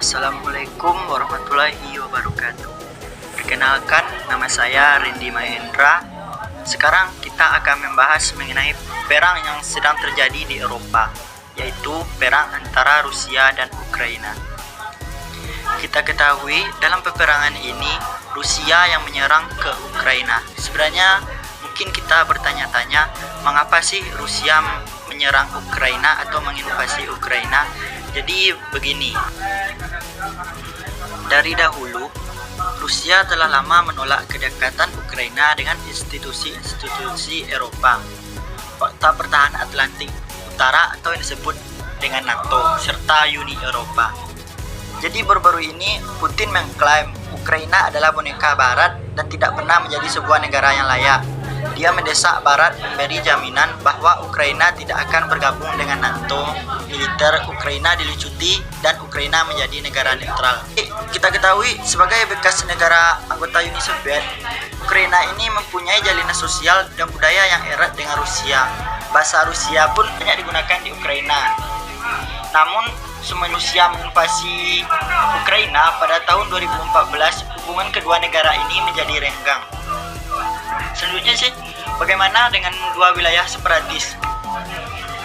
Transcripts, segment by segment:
Assalamualaikum warahmatullahi wabarakatuh. Perkenalkan, nama saya Rendy Mahendra. Sekarang kita akan membahas mengenai perang yang sedang terjadi di Eropa, yaitu perang antara Rusia dan Ukraina. Kita ketahui dalam peperangan ini Rusia yang menyerang ke Ukraina. Sebenarnya mungkin kita bertanya-tanya, mengapa sih Rusia menyerang Ukraina atau menginvasi Ukraina? Jadi begini, dari dahulu Rusia telah lama menolak kedekatan Ukraina dengan institusi-institusi Eropa, Fakta Pertahanan Atlantik Utara atau yang disebut dengan NATO, serta Uni Eropa. Jadi baru-baru ini Putin mengklaim Ukraina adalah boneka Barat dan tidak pernah menjadi sebuah negara yang layak. Dia mendesak Barat memberi jaminan bahwa Ukraina tidak akan bergabung dengan NATO, militer Ukraina dilucuti, dan Ukraina menjadi negara netral. Kita ketahui sebagai bekas negara anggota Uni Soviet, Ukraina ini mempunyai jalinan sosial dan budaya yang erat dengan Rusia. Bahasa Rusia pun banyak digunakan di Ukraina. Namun, semenjak Rusia menginvasi Ukraina pada tahun 2014, hubungan kedua negara ini menjadi renggang. Selanjutnya sih, bagaimana dengan dua wilayah separatis?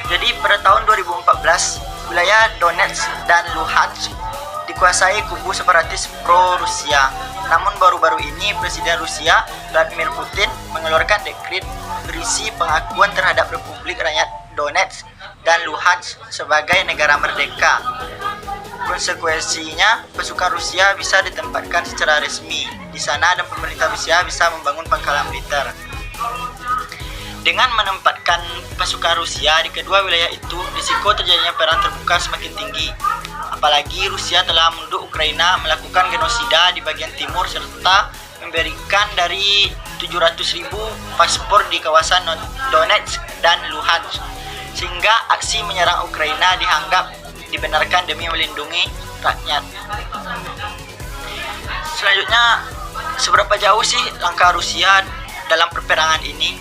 Jadi pada tahun 2014, wilayah Donetsk dan Luhansk dikuasai kubu separatis pro-Rusia. Namun baru-baru ini Presiden Rusia, Vladimir Putin, mengeluarkan dekret berisi pengakuan terhadap Republik Rakyat Donetsk dan Luhansk sebagai negara merdeka. Konsekuensinya, pasukan Rusia bisa ditempatkan secara resmi di sana dan pemerintah Rusia bisa membangun pangkalan militer. Dengan menempatkan pasukan Rusia di kedua wilayah itu, risiko terjadinya perang terbuka semakin tinggi. Apalagi Rusia telah menuduh Ukraina melakukan genosida di bagian timur serta memberikan dari 700.000 paspor di kawasan Donetsk dan Luhansk, sehingga aksi menyerang Ukraina dianggap dibenarkan demi melindungi rakyat. Selanjutnya, seberapa jauh sih langkah Rusia dalam peperangan ini?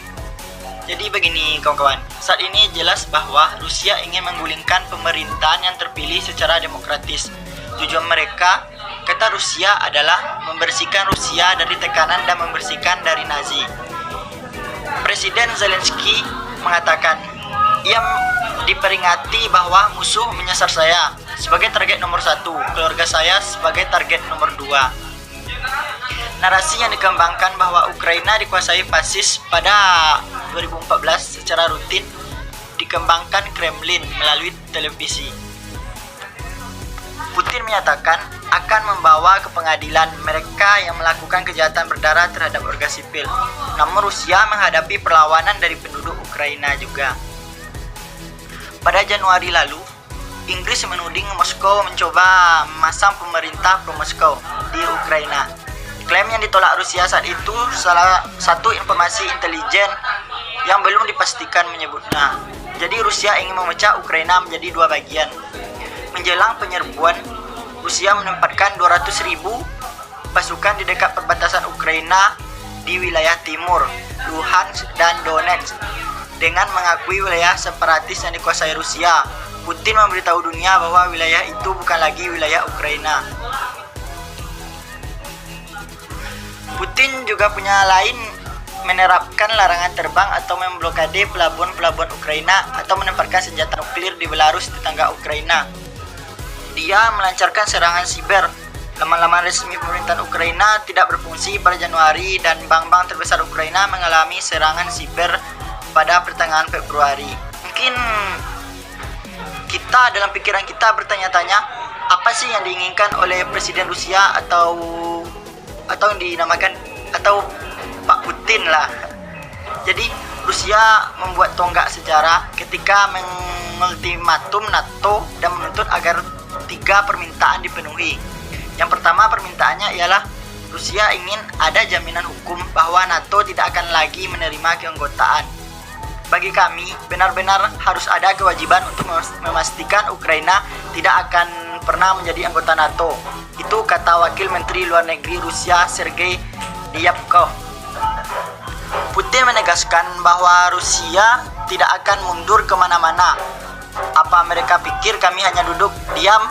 Jadi begini kawan-kawan, saat ini jelas bahwa Rusia ingin menggulingkan pemerintahan yang terpilih secara demokratis. Tujuan mereka, kata Rusia, adalah membersihkan Rusia dari tekanan dan membersihkan dari Nazi. Presiden Zelensky mengatakan, ia diperingati bahwa musuh menyasar saya sebagai target nomor 1, keluarga saya sebagai target nomor 2. Narasi yang dikembangkan bahwa Ukraina dikuasai fasis pada 2014 secara rutin dikembangkan Kremlin melalui televisi. Putin menyatakan akan membawa ke pengadilan mereka yang melakukan kejahatan berdarah terhadap warga sipil. Namun Rusia menghadapi perlawanan dari penduduk Ukraina juga. Pada Januari lalu, Inggris menuding Moskow mencoba memasang pemerintah pro-Moskow di Ukraina. Klaim yang ditolak Rusia saat itu salah satu informasi intelijen yang belum dipastikan menyebutnya. Jadi Rusia ingin memecah Ukraina menjadi dua bagian. Menjelang penyerbuan, Rusia menempatkan 200.000 pasukan di dekat perbatasan Ukraina di wilayah timur, Luhansk dan Donetsk. Dengan mengakui wilayah separatis yang dikuasai Rusia, Putin memberitahu dunia bahwa wilayah itu bukan lagi wilayah Ukraina. Putin juga punya lain menerapkan larangan terbang atau memblokade pelabuhan-pelabuhan Ukraina atau menempatkan senjata nuklir di Belarus, tetangga Ukraina. Dia melancarkan serangan siber. Laman-laman resmi pemerintahan Ukraina tidak berfungsi pada Januari dan bank-bank terbesar Ukraina mengalami serangan siber pada pertengahan Februari. Mungkin kita dalam pikiran kita bertanya-tanya, apa sih yang diinginkan oleh Presiden Rusia atau yang dinamakan atau Pak Putin lah. Jadi Rusia membuat tonggak sejarah ketika mengultimatum NATO dan menuntut agar 3 permintaan dipenuhi. Yang pertama permintaannya ialah Rusia ingin ada jaminan hukum bahwa NATO tidak akan lagi menerima keanggotaan. Bagi kami, benar-benar harus ada kewajiban untuk memastikan Ukraina tidak akan pernah menjadi anggota NATO. Itu kata Wakil Menteri Luar Negeri Rusia Sergei Ryabkov. Putin menegaskan bahwa Rusia tidak akan mundur kemana-mana. Apa mereka pikir kami hanya duduk diam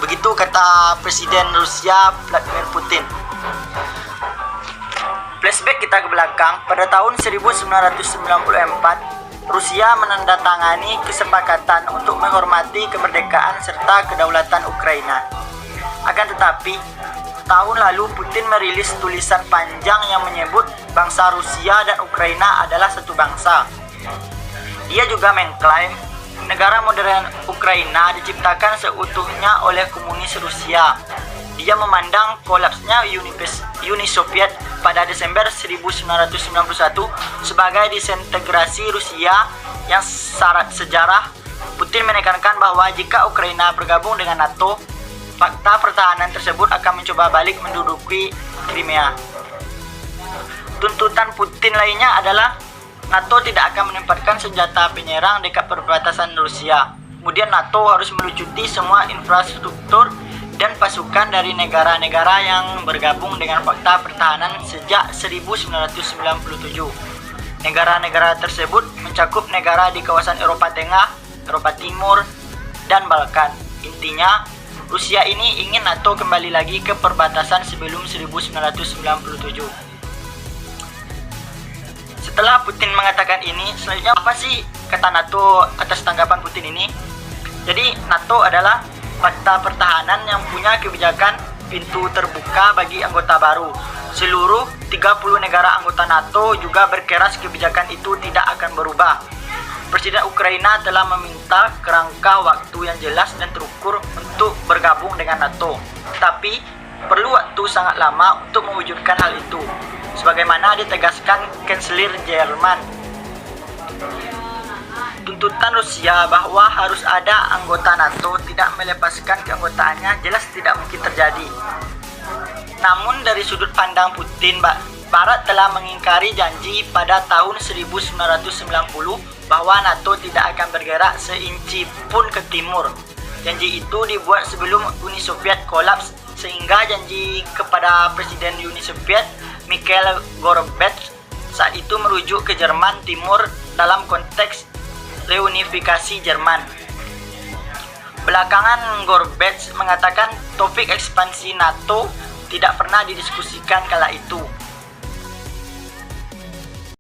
Begitu kata Presiden Rusia Vladimir Putin. Flashback kita ke belakang, pada tahun 1994, Rusia menandatangani kesepakatan untuk menghormati kemerdekaan serta kedaulatan Ukraina. Akan tetapi, tahun lalu Putin merilis tulisan panjang yang menyebut bangsa Rusia dan Ukraina adalah satu bangsa. Dia juga mengklaim negara modern Ukraina diciptakan seutuhnya oleh komunis Rusia. Dia memandang kolapsnya Uni Soviet pada Desember 1991 sebagai disintegrasi Rusia yang syarat sejarah. Putin menekankan bahwa jika Ukraina bergabung dengan NATO, fakta pertahanan tersebut akan mencoba balik menduduki Crimea. Tuntutan Putin lainnya adalah NATO tidak akan menempatkan senjata penyerang dekat perbatasan Rusia. Kemudian NATO harus melucuti semua infrastruktur dan pasukan dari negara-negara yang bergabung dengan fakta pertahanan sejak 1997. Negara-negara tersebut mencakup negara di kawasan Eropa Tengah, Eropa Timur, dan Balkan. Intinya, Rusia ini ingin NATO kembali lagi ke perbatasan sebelum 1997. Setelah Putin mengatakan ini, selanjutnya apa sih kata NATO atas tanggapan Putin ini? Jadi NATO adalah fakta pertahanan yang punya kebijakan pintu terbuka bagi anggota baru. Seluruh 30 negara anggota NATO juga berkeras kebijakan itu tidak akan berubah. Presiden Ukraina telah meminta kerangka waktu yang jelas dan terukur untuk bergabung dengan NATO. Tapi perlu waktu sangat lama untuk mewujudkan hal itu, sebagaimana ditegaskan Kanselir Jerman. Tuntutan Rusia bahwa harus ada anggota NATO tidak melepaskan keanggotaannya jelas tidak mungkin terjadi. Namun dari sudut pandang Putin, Barat telah mengingkari janji pada tahun 1990 bahwa NATO tidak akan bergerak seinci pun ke timur. Janji itu dibuat sebelum Uni Soviet kolaps, sehingga janji kepada Presiden Uni Soviet Mikhail Gorbachev saat itu merujuk ke Jerman Timur dalam konteks reunifikasi Jerman. Belakangan Gorbachev mengatakan topik ekspansi NATO tidak pernah didiskusikan kala itu.